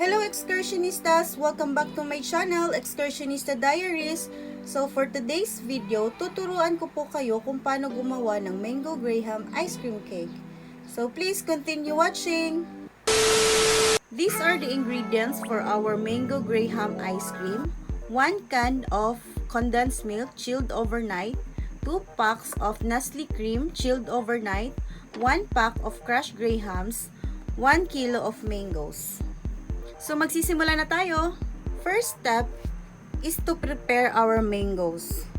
Hello excursionistas! Welcome back to my channel, Excursionista Diaries. So for today's video, tuturuan ko po kayo kung paano gumawa ng mango graham ice cream cake. So please continue watching! These are the ingredients for our mango graham ice cream. 1 can of condensed milk chilled overnight, 2 packs of Nestle Cream chilled overnight, 1 pack of crushed grahams, 1 kilo of mangoes. So magsisimula na tayo. First step is to prepare our mangoes.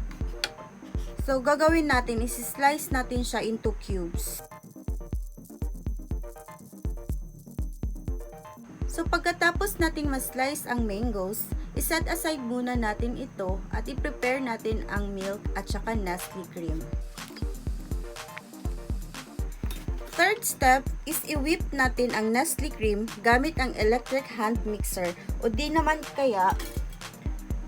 So gagawin natin is slice natin siya into cubes. So pagkatapos nating ma-slice ang mangoes, iset aside muna natin ito at i-prepare natin ang milk at saka Nestle Cream. Third step is i-whip natin ang Nestle Cream gamit ang electric hand mixer o di naman kaya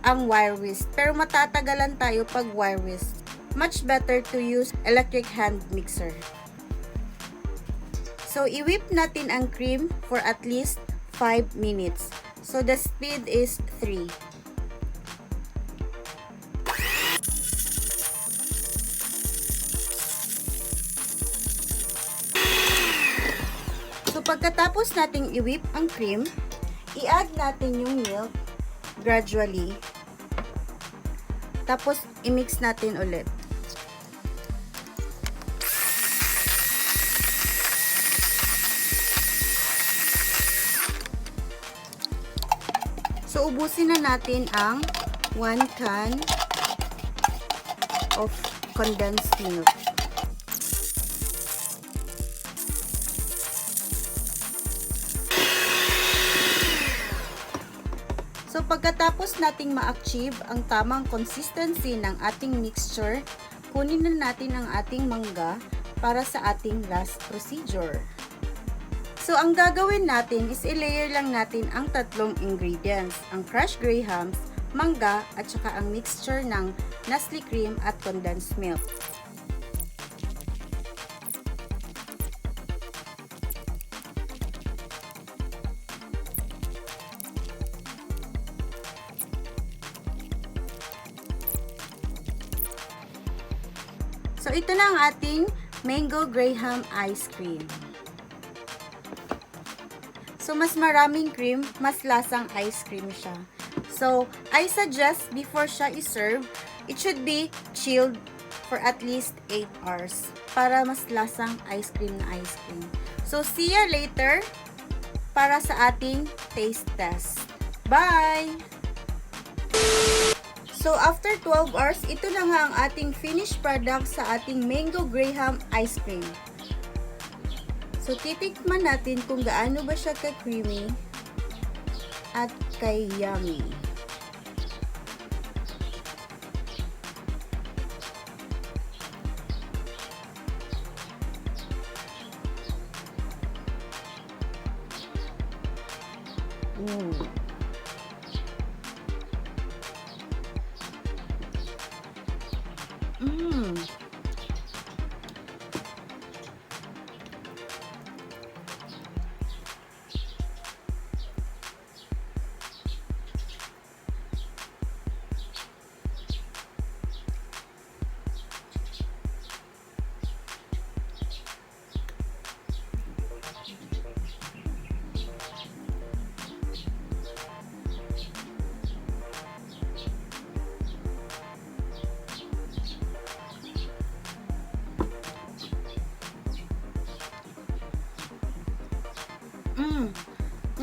ang wire whisk. Pero matatagalan tayo pag wire whisk. Much better to use electric hand mixer. So i-whip natin ang cream for at least 5 minutes. So the speed is 3. So pagkatapos nating i-whip ang cream, i-add natin yung milk gradually. Tapos i-mix natin ulit. So ubusin na natin ang 1 can of condensed milk. So pagkatapos nating ma-achieve ang tamang consistency ng ating mixture, kunin na natin ang ating mangga para sa ating last procedure. So ang gagawin natin is i-layer lang natin ang tatlong ingredients, ang crushed grahams, mangga at saka ang mixture ng Nestle Cream at condensed milk. So, ito na ang ating mango graham ice cream. So, mas maraming cream, mas lasang ice cream siya. So, I suggest before siya i-serve, it should be chilled for at least 8 hours para mas lasang ice cream na ice cream. So, see ya later para sa ating taste test. Bye! So, after 12 hours, ito na nga ang ating finished product sa ating mango graham ice cream. So, titikman natin kung gaano ba siya ka-creamy at kay-yummy.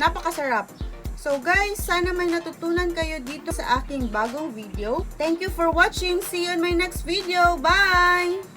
Napakasarap. So guys, sana may natutunan kayo dito sa aking bagong video. Thank you for watching. See you in my next video. Bye!